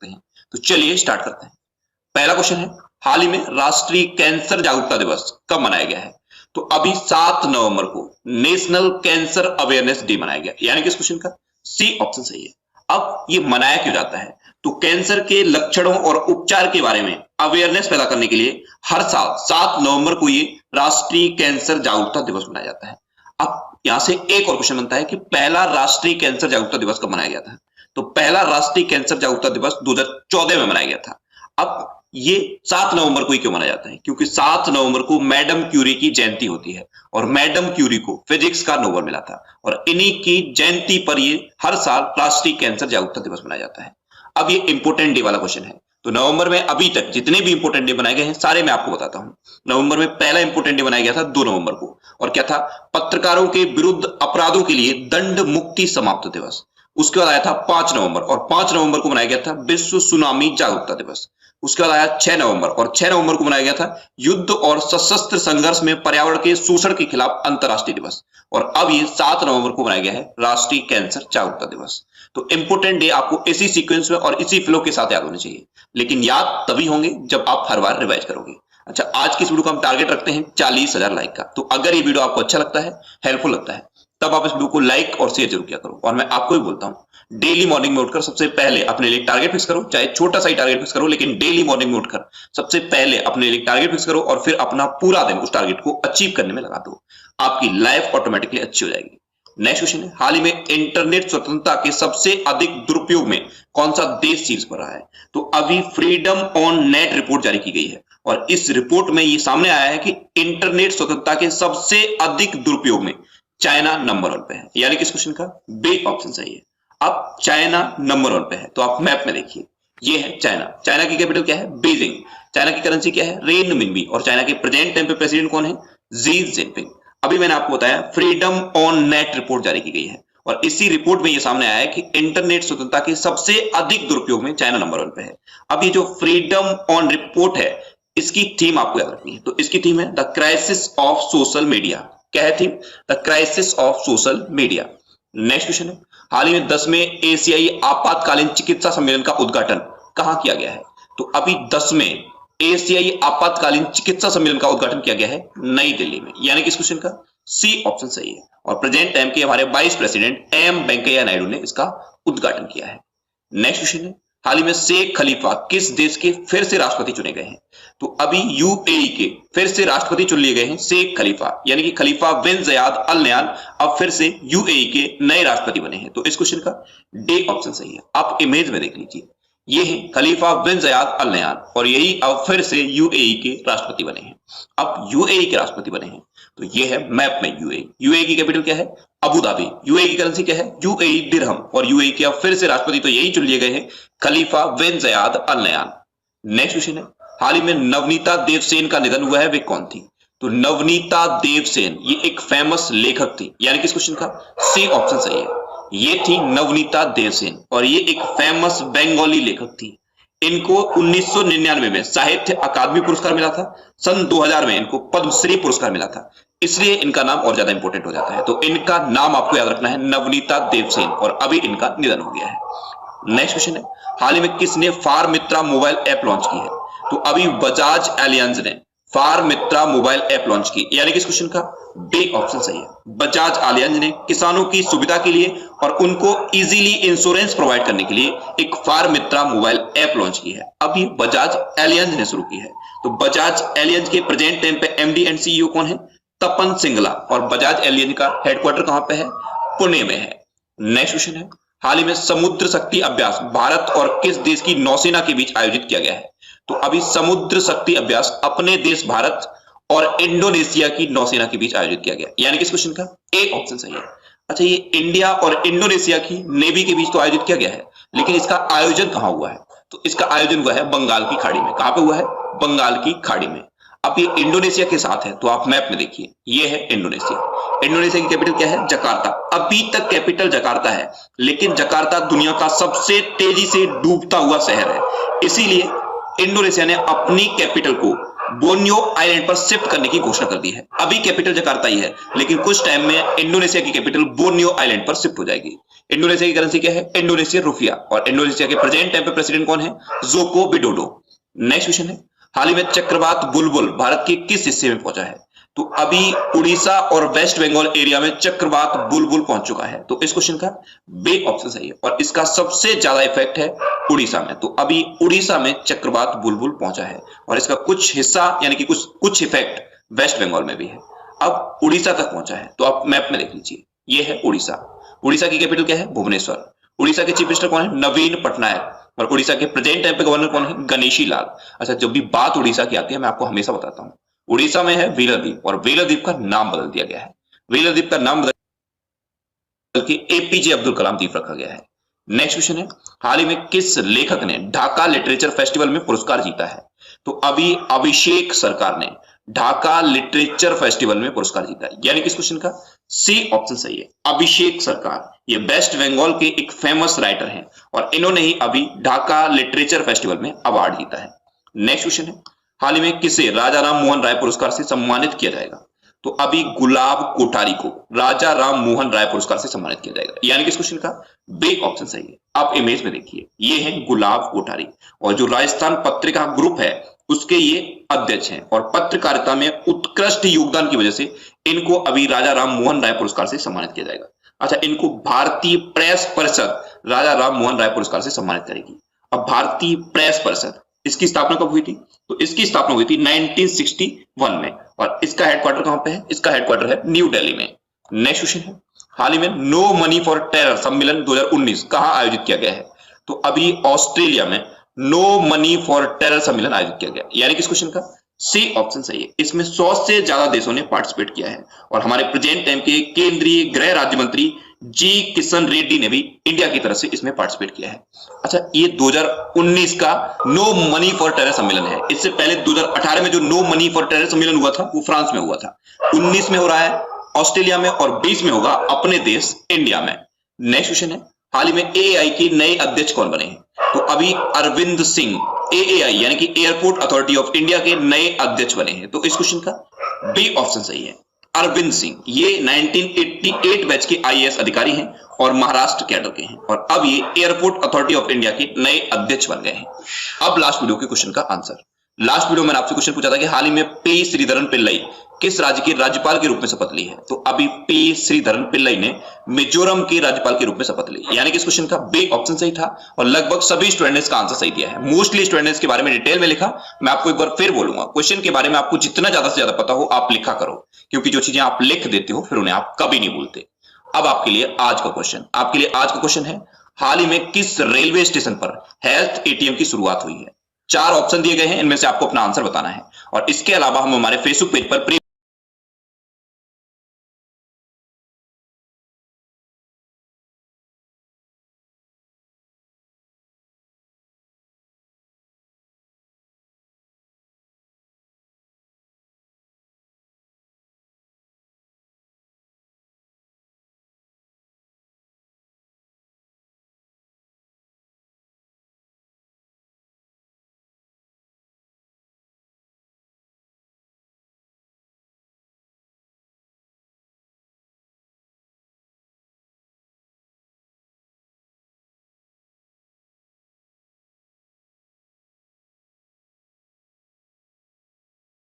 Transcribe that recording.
सकते हैं। तो चलिए स्टार्ट करते हैं। पहला क्वेश्चन है, हाल ही में राष्ट्रीय कैंसर जागरूकता दिवस कब मनाया गया है? तो अभी 7 नवंबर को नेशनल कैंसर अवेयरनेस डे मनाया गया, यानी कि इस क्वेश्चन का सी ऑप्शन सही है। अब ये मनाया क्यों जाता है? तो कैंसर के लक्षणों और उपचार के बारे में अवेयरनेस पैदा करने के लिए हर साल 7 नवंबर को ये राष्ट्रीय कैंसर जागरूकता दिवस मनाया जाता है। अब यहां से एक और क्वेश्चन बनता है कि पहला राष्ट्रीय कैंसर जागरूकता दिवस कब मनाया गया था? तो पहला राष्ट्रीय कैंसर जागरूकता दिवस 2014 में मनाया गया था। अब ये 7 नवंबर को ही क्यों मनाया जाता है? क्योंकि 7 नवंबर को मैडम क्यूरी की जयंती होती है और मैडम क्यूरी को फिजिक्स का नोबेल मिला था और इन्हीं की जयंती पर ये हर साल राष्ट्रीय कैंसर जागरूकता दिवस मनाया जाता है। अब ये इंपोर्टेंट डे वाला क्वेश्चन है। तो नवंबर में अभी तक जितने भी इंपोर्टेंट डे बनाए गए हैं सारे मैं आपको बताता हूं। नवंबर में पहला इंपोर्टेंट डे बनाया गया था 2 नवंबर को, और क्या था? पत्रकारों के विरुद्ध अपराधों के लिए दंड मुक्ति समाप्त दिवस। उसके बाद आया था 5 नवंबर, और 5 नवंबर को मनाया गया था विश्व सुनामी जागरूकता दिवस। उसके बाद आया 6 नवंबर, और 6 नवंबर को मनाया गया था युद्ध और सशस्त्र संघर्ष में पर्यावरण के शोषण के खिलाफ अंतर्राष्ट्रीय दिवस। और अब ये 7 नवंबर को मनाया गया है राष्ट्रीय कैंसर जागरूकता दिवस। तो इंपोर्टेंट डे आपको इसी सीक्वेंस में और इसी फ्लो के साथ याद होने चाहिए, लेकिन याद तभी होंगे जब आप हर बार रिवाइज करोगे। अच्छा, आज की इस वीडियो का हम टारगेट रखते हैं 40,000 लाइक का। तो अगर ये वीडियो आपको अच्छा लगता है, हेल्पफुल लगता है, तब आप इस वीडियो को लाइक और शेयर जरूर किया करो। और मैं आपको भी बोलता हूं, डेली मॉर्निंग में उठकर सबसे पहले अपने लिए टारगेट फिक्स करो, चाहे छोटा सा ही टारगेट फिक्स करो, लेकिन डेली मॉर्निंग में उठकर सबसे पहले अपने लिए टारगेट फिक्स करो और फिर अपना पूरा दिन उस टारगेट को अचीव करने में लगा दो। आपकी लाइफ ऑटोमेटिकली अच्छी हो जाएगी। नेक्स्ट क्वेश्चन है, हाल ही में इंटरनेट स्वतंत्रता के सबसे अधिक दुरुपयोग में कौन सा देश शीर्ष पर रहा है? तो अभी फ्रीडम ऑन नेट रिपोर्ट जारी की गई है और इस रिपोर्ट में ये सामने आया है कि इंटरनेट स्वतंत्रता के सबसे अधिक दुरुपयोग में चाइना नंबर 1 पे है, यानी कि इस क्वेश्चन का बी ऑप्शन सही है। अब चाइना नंबर 1 पे है, तो आप मैप में देखिए, ये है चाइना। चाइना की कैपिटल क्या है? बीजिंग। चाइना की करेंसी क्या है? रेनमिनबी। और चाइना के प्रेजेंट टाइम पे प्रेसिडेंट कौन है? Xi Jinping. अभी मैंने आपको बताया फ्रीडम ऑन नेट रिपोर्ट जारी की गई है और इसी रिपोर्ट में यह सामने आया है कि इंटरनेट स्वतंत्रता के सबसे अधिक दुरुपयोग में चाइना नंबर 1 पे है। अब ये जो फ्रीडम ऑन रिपोर्ट है, इसकी थीम आपको याद रखनी है। तो इसकी थीम है the crisis of social media. क्या है theme? The crisis of social media. Next question है, हाल ही में 10वें एशियाई आपातकालीन चिकित्सा सम्मेलन का उद्घाटन कहां किया गया है? तो अभी 10वें एशियाई आपातकालीन चिकित्सा सम्मेलन का उद्घाटन किया गया है नई दिल्ली में, यानी कि इस क्वेश्चन का सी ऑप्शन सही है। और प्रेजेंट टाइम के हमारे vice president M Venkaiah Naidu ने इसका उद्घाटन किया है। नेक्स्ट क्वेश्चन है, हाल ही में शेख खलीफा किस देश के फिर से राष्ट्रपति चुने गए हैं? तो अभी यूएई के फिर से राष्ट्रपति चुन लिए गए हैं शेख खलीफा, यानी कि खलीफा बिन जयाद अल नयान अब फिर से यूएई के नए राष्ट्रपति बने हैं। तो इस क्वेश्चन का डी ऑप्शन सही है। आप इमेज में देख लीजिए, ये है खलीफा बिन जयाद अल नयान और यही अब फिर से यूएई के राष्ट्रपति बने हैं। अब यूएई के राष्ट्रपति बने हैं, तो ये है मैप में यूएई। यूएई की कैपिटल क्या है? Abu Dhabi. यूएई की करेंसी क्या है? यूएई दिरहम। और यूएई के अब फिर से राष्ट्रपति तो यही चुन लिए गए हैं, खलीफा बिन जयाद अल नयान। नेक्स्ट क्वेश्चन है, हाल ही में नवनीता देवसेन का निधन हुआ है, वे कौन थी? तो नवनीता देवसेन ये एक फेमस लेखक थी, यानी कि इस क्वेश्चन का सी ऑप्शन सही है। ये थी नवनीता देवसेन और ये एक फेमस बंगाली लेखक थी। इनको 1999 में साहित्य अकादमी पुरस्कार मिला था। सन 2000 में इनको पद्मश्री पुरस्कार मिला था, इसलिए इनका नाम और ज्यादा इंपॉर्टेंट हो जाता है। तो इनका नाम आपको याद रखना है, नवनीता देवसेन, और अभी इनका निधन हो गया है। नेक्स्ट क्वेश्चन है, हाल ही में किसने फार मित्रा मोबाइल ऐप लॉन्च की है? तो अभी बजाज एलियंस ने फार मित्रा मोबाइल ऐप लॉन्च की, यानी कि इस क्वेश्चन का बी ऑप्शन सही है। बजाज एलियंस ने किसानों की सुविधा के लिए और उनको इजीली इंश्योरेंस प्रोवाइड करने के लिए एक फार मित्रा मोबाइल ऐप लॉन्च की है। अब ये बजाज एलियंस ने शुरू की है। तो बजाज एलियंस के प्रेजेंट टाइम पे एमडी एंड सीईओ कौन है? तपन सिंगला। और बजाज एलियंस का हेडक्वार्टर कहां पे है? पुणे में है। नेक्स्ट क्वेश्चन है, हाल ही में समुद्र शक्ति अभ्यास भारत और किस देश की नौसेना के बीच आयोजित किया गया है? तो अभी समुद्र शक्ति अभ्यास अपने देश भारत और इंडोनेशिया की नौसेना के बीच आयोजित किया गया, यानी कि इस क्वेश्चन का ए ऑप्शन सही है। अच्छा, ये इंडिया और इंडोनेशिया की नेवी के बीच तो आयोजित किया गया है, लेकिन इसका आयोजन कहां हुआ है? तो इसका आयोजन हुआ है बंगाल की खाड़ी में। कहां पे हुआ है? बंगाल की खाड़ी में। अब ये इंडोनेशिया के साथ है, तो आप मैप में देखिए, ये है इंडोनेशिया। इंडोनेशिया की कैपिटल क्या है? जकार्ता। अभी तक कैपिटल जकार्ता है, लेकिन जकार्ता दुनिया का सबसे तेजी से डूबता हुआ शहर है, इसीलिए इंडोनेशिया ने अपनी कैपिटल को बोर्नियो आइलैंड पर शिफ्ट करने की घोषणा कर दी है। अभी कैपिटल जकार्ता ही है, लेकिन कुछ टाइम में इंडोनेशिया की कैपिटल बोर्नियो आइलैंड पर शिफ्ट हो जाएगी। इंडोनेशिया की करेंसी क्या है? इंडोनेशिया रुपया। और इंडोनेशिया के प्रेजेंट टाइम पे प्रेसिडेंट कौन है? Joko Widodo. नेक्स्ट क्वेश्चन है, हाल ही में चक्रवात बुलबुल भारत के किस हिस्से में पहुंचा है? तो अभी उड़ीसा और वेस्ट बंगाल एरिया में चक्रवात बुलबुल पहुंच चुका है। तो इस क्वेश्चन का बी ऑप्शन सही है और इसका सबसे ज्यादा इफेक्ट है उड़ीसा में। तो अभी उड़ीसा में चक्रवात बुलबुल पहुंचा है और इसका कुछ हिस्सा यानी कि कुछ इफेक्ट वेस्ट बंगाल में भी है। अब उड़ीसा तक पहुंचा है तो आप मैप में देख लीजिए, ये है उड़ीसा। उड़ीसा की कैपिटल क्या है? भुवनेश्वर। उड़ीसा के चीफ मिनिस्टर कौन है? नवीन पटनायक। और उड़ीसा के प्रेजेंट टाइम पे गवर्नर कौन है? गणेशी लाल। अच्छा, जब भी बात उड़ीसा की आती है मैं आपको हमेशा बताता हूं, उड़ीसा में है व्हीलर और व्हीलर का नाम बदल दिया गया है। व्हीलर का नाम बदल के एपीजे अब्दुल कलाम द्वीप रखा गया है। नेक्स्ट क्वेश्चन है, हाल ही में किस लेखक ने ढाका लिटरेचर फेस्टिवल में पुरस्कार जीता है? तो अभी अभिषेक सरकार ने ढाका लिटरेचर फेस्टिवल में पुरस्कार जीता है, यानी कि इस क्वेश्चन का सी ऑप्शन सही है। अभिषेक सरकार ये वेस्ट बंगाल के एक फेमस राइटर हैं और इन्होंने ही अभी ढाका लिटरेचर फेस्टिवल में अवार्ड जीता है। नेक्स्ट क्वेश्चन है, हाल ही में किसे राजा राम मोहन राय पुरस्कार से सम्मानित किया जाएगा? तो अभी गुलाब कोठारी को राजा राम मोहन राय पुरस्कार से सम्मानित किया जाएगा, यानी कि इस क्वेश्चन का बी ऑप्शन सही है। आप इमेज में देखिए, ये है गुलाब कोठारी और जो राजस्थान पत्रिका ग्रुप है उसके ये अध्यक्ष हैं और पत्रकारिता में उत्कृष्ट योगदान की वजह से इनको अभी राजा राम मोहन राय पुरस्कार से सम्मानित किया जाएगा। अच्छा, इनको भारतीय प्रेस परिषद राजा राम मोहन राय पुरस्कार से सम्मानित करेगी। अब भारतीय प्रेस परिषद इसकी स्थापना कब हुई थी? तो इसकी स्थापना हुई थी 1961 में और इसका हेडक्वार्टर कहां पे है? इसका हेडक्वार्टर है न्यू दिल्ली में। नेक्स्ट क्वेश्चन है, हाल ही में नो मनी फॉर टेरर सम्मेलन 2019 कहां आयोजित किया गया है? तो अभी ऑस्ट्रेलिया में नो मनी फॉर टेरर सम्मेलन आयोजित किया गया, यानी कि इस क्वेश्चन का सी ऑप्शन सही है। इसमें 100 से ज्यादा देशों ने पार्टिसिपेट किया है और हमारे प्रेजेंट टाइम के केंद्रीय गृह राज्य मंत्री जी किशन रेड्डी ने भी इंडिया की तरफ से इसमें पार्टिसिपेट किया है। अच्छा, ये 2019 का नो मनी फॉर टेरर सम्मेलन है। इससे पहले 2018 में जो नो मनी फॉर टेरर सम्मेलन हुआ था वो फ्रांस में हुआ था। 19 में हो रहा है ऑस्ट्रेलिया में और 20 में होगा अपने देश इंडिया में। नेक्स्ट क्वेश्चन है, हाल ही में एआई के नए अध्यक्ष कौन बने हैं? तो अभी अरविंद सिंह एएआई यानी कि एयरपोर्ट अथॉरिटी ऑफ इंडिया के नए अध्यक्ष बने हैं। तो इस क्वेश्चन का बी ऑप्शन सही है। अरविंद सिंह ये 1988 बैच के आईएएस अधिकारी हैं और महाराष्ट्र कैडर के हैं और अब ये एयरपोर्ट अथॉरिटी ऑफ इंडिया के नए अध्यक्ष बन गए हैं। अब लास्ट वीडियो के क्वेश्चन का आंसर। लास्ट वीडियो में आपसे क्वेश्चन पूछा था कि हाल ही में पी श्रीधरन पिल्लई किस राज्य के राज्यपाल के रूप में शपथ ली है? तो अभी पी श्रीधरन पिल्लई ने मिजोरम के राज्यपाल के रूप में शपथ ली, यानी कि इस क्वेश्चन का बी ऑप्शन सही था और लगभग सभी स्टूडेंट ने इसका आंसर सही दिया है। मोस्टली स्टूडेंट ने इसके बारे में डिटेल में लिखा। मैं आपको एक बार फिर बोलूंगा, क्वेश्चन के बारे में आपको जितना ज्यादा से ज्यादा पता हो आप लिखा करो, क्योंकि जो चीजें आप लिख देते हो फिर उन्हें आप कभी नहीं भूलते। अब आपके लिए आज का क्वेश्चन है, हाल ही में किस रेलवे स्टेशन पर हेल्थ एटीएम की शुरुआत हुई है? 4 ऑप्शन दिए गए हैं, इनमें से आपको अपना आंसर बताना है और इसके अलावा हम हमारे फेसबुक पेज पर